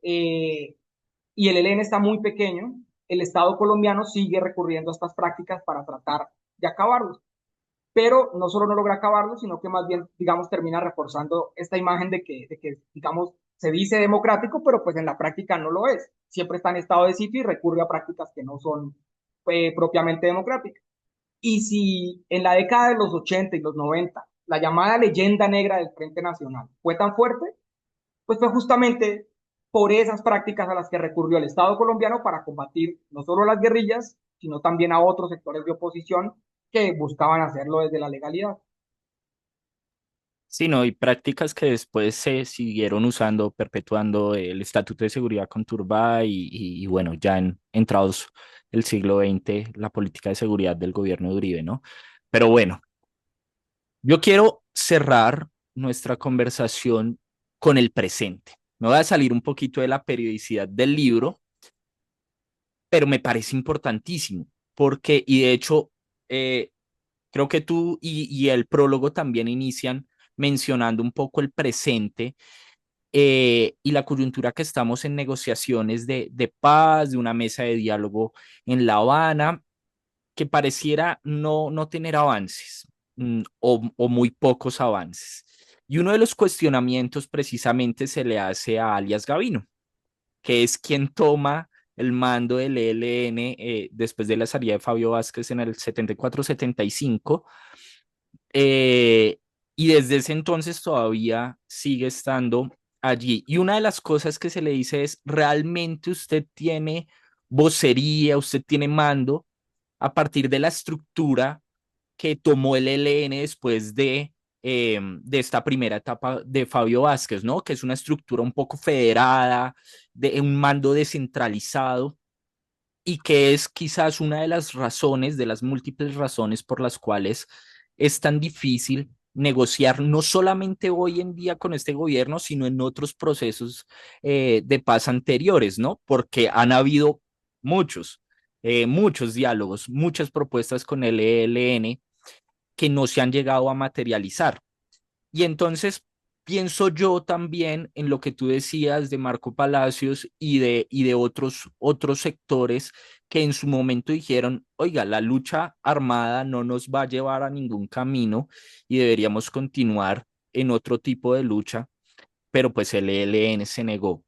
eh, y el ELN está muy pequeño, el Estado colombiano sigue recurriendo a estas prácticas para tratar de acabarlos. pero no solo no logra acabarlo, sino que más bien, digamos, termina reforzando esta imagen de que, digamos, se dice democrático, pero pues en la práctica no lo es. Siempre está en estado de sitio y recurre a prácticas que no son propiamente democráticas. Y si en la década de los 80 y los 90 la llamada leyenda negra del Frente Nacional fue tan fuerte, pues fue justamente por esas prácticas a las que recurrió el Estado colombiano para combatir no solo las guerrillas, sino también a otros sectores de oposición que buscaban hacerlo desde la legalidad. Sí, no, y prácticas que después se siguieron usando, perpetuando el Estatuto de Seguridad Conturbada y bueno, ya entrados el siglo XX, la política de seguridad del gobierno de Uribe, ¿no? Pero bueno, yo quiero cerrar nuestra conversación con el presente. Me voy a salir un poquito de la periodicidad del libro, pero me parece importantísimo, porque, y de hecho, eh, creo que tú y el prólogo también inician mencionando un poco el presente y la coyuntura que estamos en negociaciones de paz, de una mesa de diálogo en La Habana, que pareciera no tener avances o muy pocos avances. Y uno de los cuestionamientos precisamente se le hace a alias Gavino, que es quien toma el mando del ELN después de la salida de Fabio Vázquez en el 74-75 eh, y desde ese entonces todavía sigue estando allí. Y una de las cosas que se le dice es, ¿realmente usted tiene vocería, usted tiene mando a partir de la estructura que tomó el ELN después de esta primera etapa de Fabio Vázquez, ¿no? Que es una estructura un poco federada, de un mando descentralizado y que es quizás una de las razones, de las múltiples razones por las cuales es tan difícil negociar no solamente hoy en día con este gobierno, sino en otros procesos de paz anteriores, ¿no? Porque han habido muchos, muchos diálogos, muchas propuestas con el ELN que no se han llegado a materializar. Y entonces pienso yo también en lo que tú decías de Marco Palacios y de otros sectores que en su momento dijeron, oiga, la lucha armada no nos va a llevar a ningún camino y deberíamos continuar en otro tipo de lucha, pero pues el ELN se negó.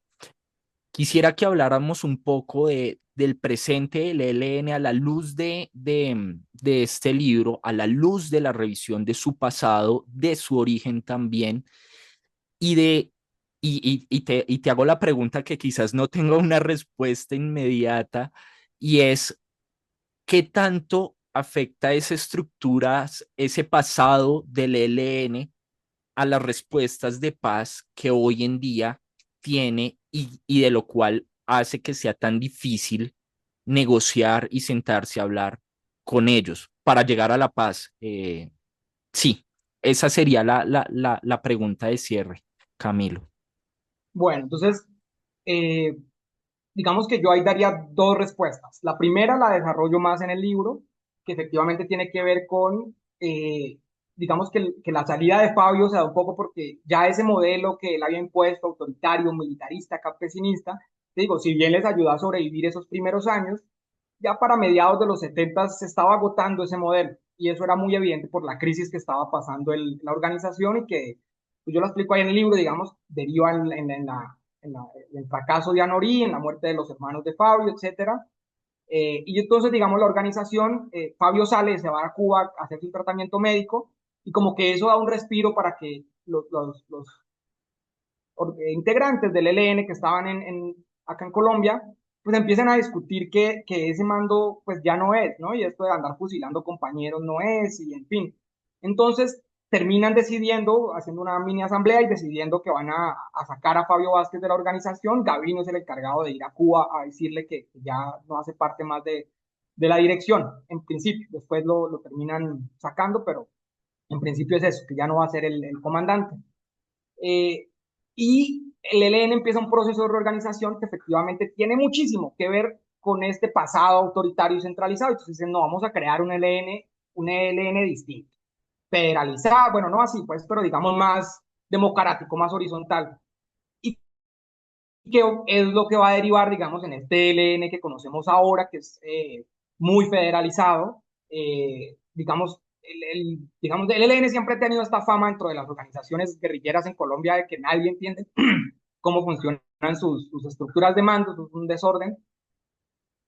Quisiera que habláramos un poco del presente del ELN a la luz de este libro, a la luz de la revisión de su pasado, de su origen también y de, y te hago la pregunta que quizás no tenga una respuesta inmediata, y es, ¿qué tanto afecta esa estructura, ese pasado del ELN a las respuestas de paz que hoy en día tiene y de lo cual hace que sea tan difícil negociar y sentarse a hablar con ellos para llegar a la paz? Sí, esa sería la pregunta de cierre, Camilo. Bueno, entonces, eh, digamos que yo ahí daría dos respuestas. La primera la desarrollo más en el libro, que efectivamente tiene que ver con, digamos que la salida de Fabio se da un poco porque ya ese modelo que él había impuesto, autoritario, militarista, campesinista, te digo, si bien les ayudó a sobrevivir esos primeros años, ya para mediados de los 70 se estaba agotando ese modelo y eso era muy evidente por la crisis que estaba pasando la organización y que pues yo lo explico ahí en el libro, digamos, deriva en el fracaso de Anorí, en la muerte de los hermanos de Fabio, etcétera. Y entonces, digamos, la organización, Fabio sale, se va a Cuba a hacer su tratamiento médico y como que eso da un respiro para que los integrantes del ELN que estaban acá en Colombia, pues empiezan a discutir que ese mando pues ya no es, ¿no? Y esto de andar fusilando compañeros no es, y en fin. Entonces terminan decidiendo, haciendo una mini asamblea y decidiendo que van a sacar a Fabio Vázquez de la organización. Gavino es el encargado de ir a Cuba a decirle que ya no hace parte más de la dirección, en principio. Después lo terminan sacando, pero en principio es eso, que ya no va a ser el comandante. Eh, y el ELN empieza un proceso de reorganización que efectivamente tiene muchísimo que ver con este pasado autoritario y centralizado. Entonces dicen, no, vamos a crear un ELN distinto, federalizado, bueno, no así, pues, pero digamos más democrático, más horizontal. Y que es lo que va a derivar, digamos, en este ELN que conocemos ahora, que es muy federalizado, digamos, digamos, el ELN siempre ha tenido esta fama dentro de las organizaciones guerrilleras en Colombia de que nadie entiende cómo funcionan sus estructuras de mando, es un desorden,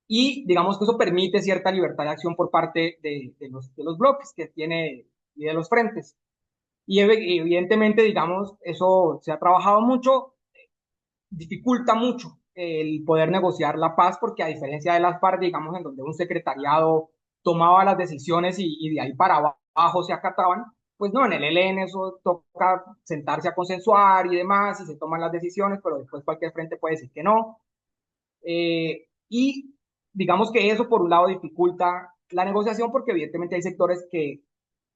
y digamos que eso permite cierta libertad de acción por parte de los bloques que tiene y de los frentes. Y evidentemente, digamos, eso se ha trabajado mucho, dificulta mucho el poder negociar la paz, porque a diferencia de las FARC, digamos, en donde un secretariado tomaba las decisiones y de ahí para abajo se acataban, pues no, en el ELN eso toca sentarse a consensuar y demás, y se toman las decisiones, pero después cualquier frente puede decir que no. Y digamos que eso por un lado dificulta la negociación, porque evidentemente hay sectores que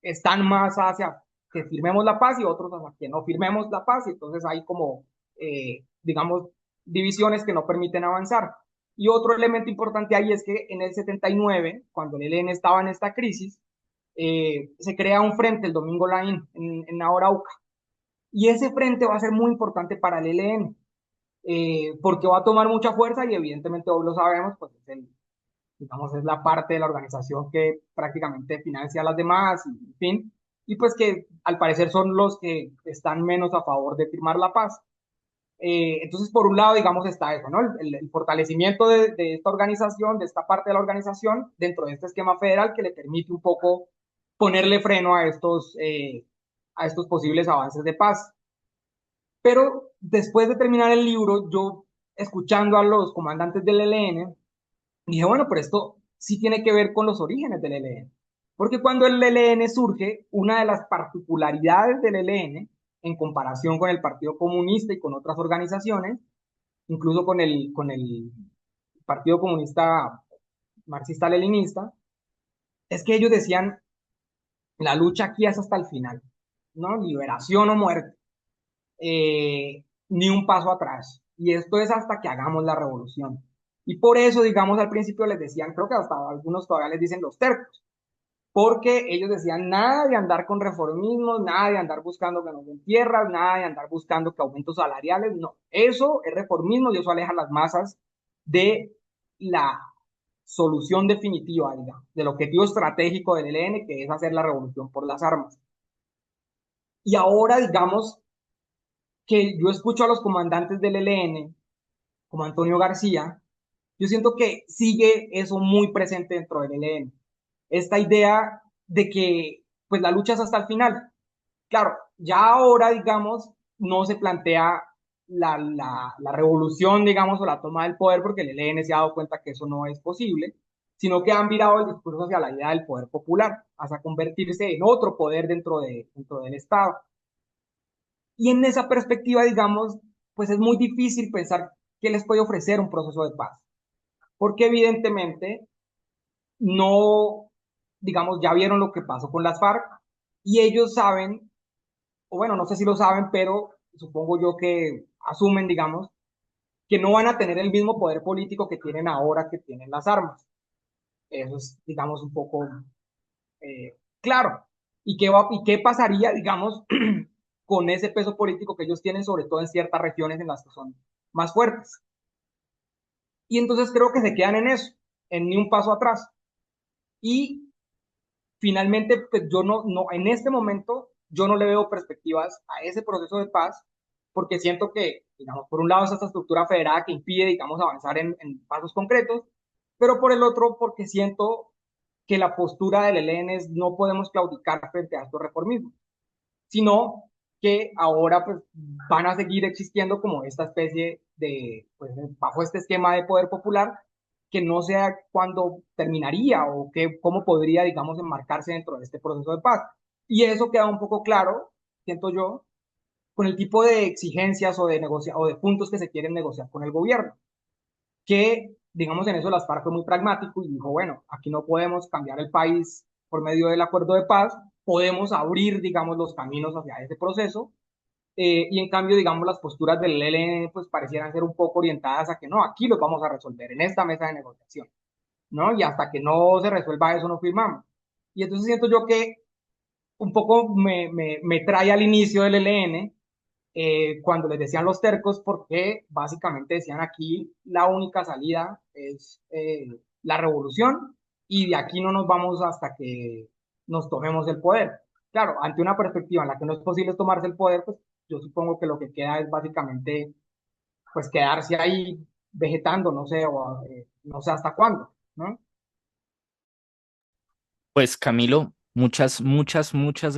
están más hacia que firmemos la paz y otros hacia que no firmemos la paz, y entonces hay como, digamos, divisiones que no permiten avanzar. Y otro elemento importante ahí es que en el 79, cuando el ELN estaba en esta crisis, se crea un frente, el Domingo Laín, en Arauca. Y ese frente va a ser muy importante para el ELN, porque va a tomar mucha fuerza y evidentemente hoy lo sabemos, pues digamos, es la parte de la organización que prácticamente financia a las demás, y, en fin, y pues que al parecer son los que están menos a favor de firmar la paz. Entonces, por un lado, digamos, está eso, ¿no? El fortalecimiento de esta organización, de esta parte de la organización, dentro de este esquema federal que le permite un poco ponerle freno a estos posibles avances de paz. Pero después de terminar el libro, yo, escuchando a los comandantes del ELN, dije, bueno, pero esto sí tiene que ver con los orígenes del ELN. Porque cuando el ELN surge, una de las particularidades del ELN, en comparación con el Partido Comunista y con otras organizaciones, incluso con el Partido Comunista marxista-leninista, es que ellos decían, la lucha aquí es hasta el final, ¿no? Liberación o muerte, ni un paso atrás. Y esto es hasta que hagamos la revolución. Y por eso, digamos, al principio les decían, creo que hasta algunos todavía les dicen los tercos, porque ellos decían nada de andar con reformismos, nada de andar buscando que nos den tierras, nada de andar buscando que aumentos salariales, no, eso es reformismo y eso aleja a las masas de la solución definitiva, digamos, del objetivo estratégico del ELN, que es hacer la revolución por las armas. Y ahora, digamos, que yo escucho a los comandantes del ELN, como Antonio García, yo siento que sigue eso muy presente dentro del ELN. Esta idea de que pues la lucha es hasta el final. Claro, ya ahora, digamos, no se plantea la revolución, digamos, o la toma del poder, porque el ELN se ha dado cuenta que eso no es posible, sino que han virado el discurso hacia la idea del poder popular, hasta convertirse en otro poder dentro del Estado. Y en esa perspectiva, digamos, pues es muy difícil pensar qué les puede ofrecer un proceso de paz, porque evidentemente no, digamos, ya vieron lo que pasó con las FARC y ellos saben, o bueno, no sé si lo saben, pero supongo yo que asumen, digamos, que no van a tener el mismo poder político que tienen ahora que tienen las armas. Eso es, digamos, un poco claro. ¿Y qué pasaría, digamos, con ese peso político que ellos tienen, sobre todo en ciertas regiones en las que son más fuertes? Y entonces creo que se quedan en eso, en ni un paso atrás. Y finalmente, pues yo en este momento, yo no le veo perspectivas a ese proceso de paz, porque siento que, digamos, por un lado es esta estructura federada que impide, digamos, avanzar en pasos concretos, pero por el otro, porque siento que la postura del ELN es no podemos claudicar frente a estos reformismos, sino que ahora pues van a seguir existiendo como esta especie de, pues bajo este esquema de poder popular, que no sé cuándo terminaría o cómo podría, digamos, enmarcarse dentro de este proceso de paz. Y eso queda un poco claro, siento yo, con el tipo de exigencias o de puntos que se quieren negociar con el gobierno, que, digamos, en eso las FARC fue muy pragmático y dijo, bueno, aquí no podemos cambiar el país por medio del acuerdo de paz, podemos abrir, digamos, los caminos hacia ese proceso, y en cambio, digamos, las posturas del ELN pues parecieran ser un poco orientadas a que no, aquí lo vamos a resolver en esta mesa de negociación, ¿no? Y hasta que no se resuelva eso no firmamos. Y entonces siento yo que un poco me trae al inicio del ELN, cuando les decían los tercos, porque básicamente decían aquí la única salida es la revolución y de aquí no nos vamos hasta que nos tomemos el poder. Claro, ante una perspectiva en la que no es posible tomarse el poder, pues yo supongo que lo que queda es básicamente pues quedarse ahí vegetando, no sé, o, no sé hasta cuándo, ¿no? Pues Camilo, muchas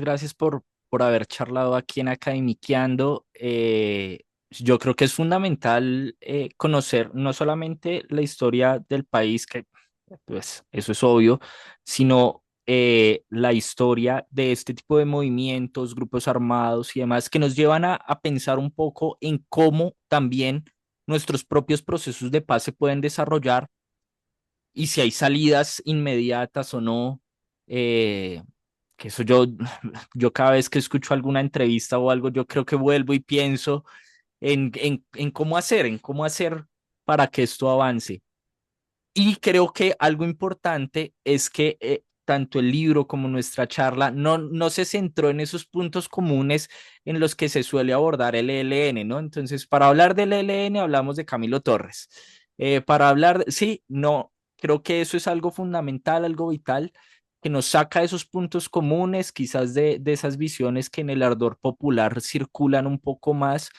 gracias por haber charlado aquí en Academiqueando. Yo creo que es fundamental conocer no solamente la historia del país, que pues eso es obvio, sino la historia de este tipo de movimientos, grupos armados y demás, que nos llevan a pensar un poco en cómo también nuestros propios procesos de paz se pueden desarrollar y si hay salidas inmediatas o no. eh, que eso yo cada vez que escucho alguna entrevista o algo, yo creo que vuelvo y pienso en cómo hacer para que esto avance. Y creo que algo importante es que tanto el libro como nuestra charla no se centró en esos puntos comunes en los que se suele abordar el ELN, ¿no? Entonces, para hablar del ELN hablamos de Camilo Torres. Para hablar, sí, no, creo que eso es algo fundamental, algo vital, que nos saca de esos puntos comunes, quizás de esas visiones que en el ardor popular circulan un poco más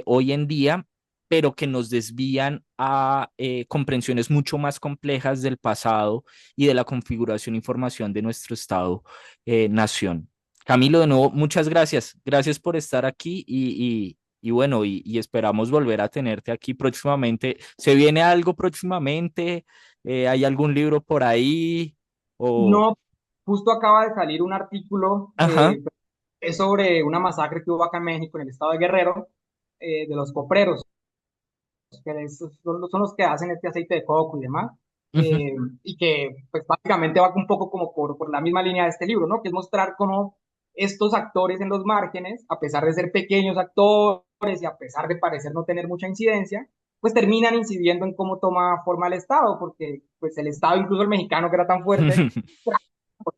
hoy en día, pero que nos desvían a comprensiones mucho más complejas del pasado y de la configuración e información de nuestro Estado-nación. Camilo, de nuevo, muchas gracias. Gracias por estar aquí y bueno, y esperamos volver a tenerte aquí próximamente. ¿Se viene algo próximamente? ¿Hay algún libro por ahí? O... No, justo acaba de salir un artículo Ajá. es sobre una masacre que hubo acá en México, en el estado de Guerrero, de los copreros, que son los que hacen este aceite de coco y demás, Ujú. y que pues básicamente va un poco como por la misma línea de este libro, ¿no? Que es mostrar cómo estos actores en los márgenes, a pesar de ser pequeños actores y a pesar de parecer no tener mucha incidencia, pues terminan incidiendo en cómo toma forma el Estado, porque pues el Estado, incluso el mexicano que era tan fuerte, por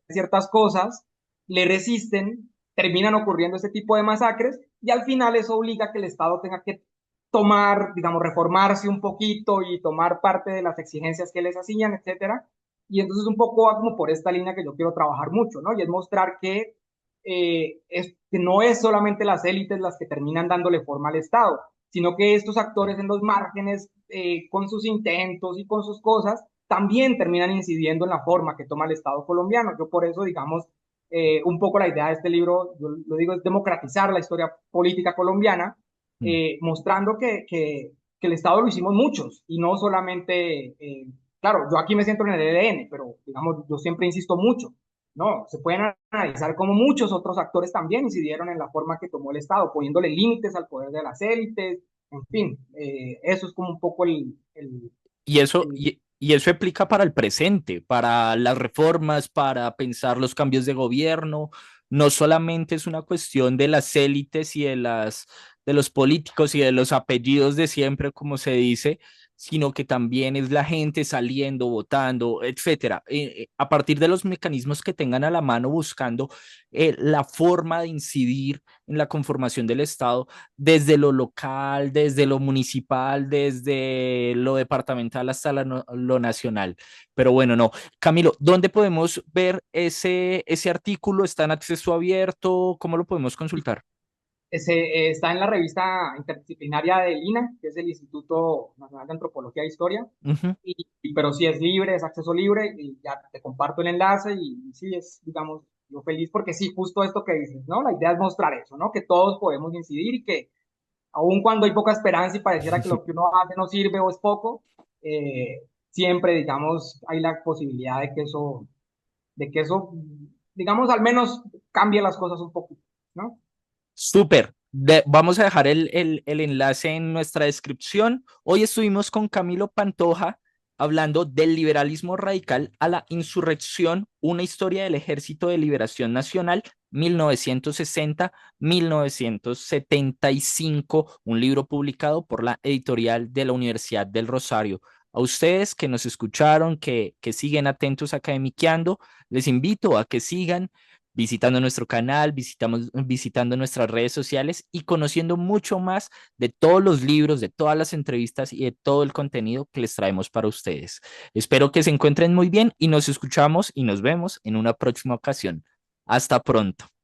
ciertas cosas, le resisten, terminan ocurriendo este tipo de masacres y al final eso obliga a que el Estado tenga que tomar, digamos, reformarse un poquito y tomar parte de las exigencias que les asignan, etcétera. Y entonces un poco va como por esta línea que yo quiero trabajar mucho, ¿no? Y es mostrar que no es solamente las élites las que terminan dándole forma al Estado, sino que estos actores en los márgenes, con sus intentos y con sus cosas, también terminan incidiendo en la forma que toma el Estado colombiano. Yo por eso, digamos, un poco la idea de este libro, yo lo digo, es democratizar la historia política colombiana, mostrando que el Estado lo hicimos muchos y no solamente, claro, yo aquí me centro en el ELN, pero digamos, yo siempre insisto mucho, no, se pueden analizar cómo muchos otros actores también incidieron en la forma que tomó el Estado, poniéndole límites al poder de las élites, en fin, eso es como un poco Y eso, el y eso aplica para el presente, para las reformas, para pensar los cambios de gobierno. No solamente es una cuestión de las élites y de los políticos y de los apellidos de siempre, como se dice, sino que también es la gente saliendo, votando, etcétera. A partir de los mecanismos que tengan a la mano, buscando la forma de incidir en la conformación del Estado desde lo local, desde lo municipal, desde lo departamental hasta lo nacional. Pero bueno, no. Camilo, ¿dónde podemos ver ese artículo? ¿Está en acceso abierto? ¿Cómo lo podemos consultar? está en la revista interdisciplinaria del INA, que es el Instituto Nacional de Antropología e Historia, Ujú. pero sí es libre, es acceso libre, y ya te comparto el enlace y sí es, digamos, yo feliz porque sí, justo esto que dices, ¿no? La idea es mostrar eso, ¿no? Que todos podemos incidir y que aun cuando hay poca esperanza y pareciera que lo que uno hace no sirve o es poco, siempre, digamos, hay la posibilidad de que eso, digamos, al menos cambie las cosas un poco, ¿no? Súper. Vamos a dejar el enlace en nuestra descripción. Hoy estuvimos con Camilo Pantoja hablando del liberalismo radical a la insurrección, una historia del Ejército de Liberación Nacional 1960-1975, un libro publicado por la editorial de la Universidad del Rosario. A ustedes que nos escucharon, que siguen atentos academiqueando, les invito a que sigan visitando nuestro canal, visitando nuestras redes sociales y conociendo mucho más de todos los libros, de todas las entrevistas y de todo el contenido que les traemos para ustedes. Espero que se encuentren muy bien y nos escuchamos y nos vemos en una próxima ocasión. Hasta pronto.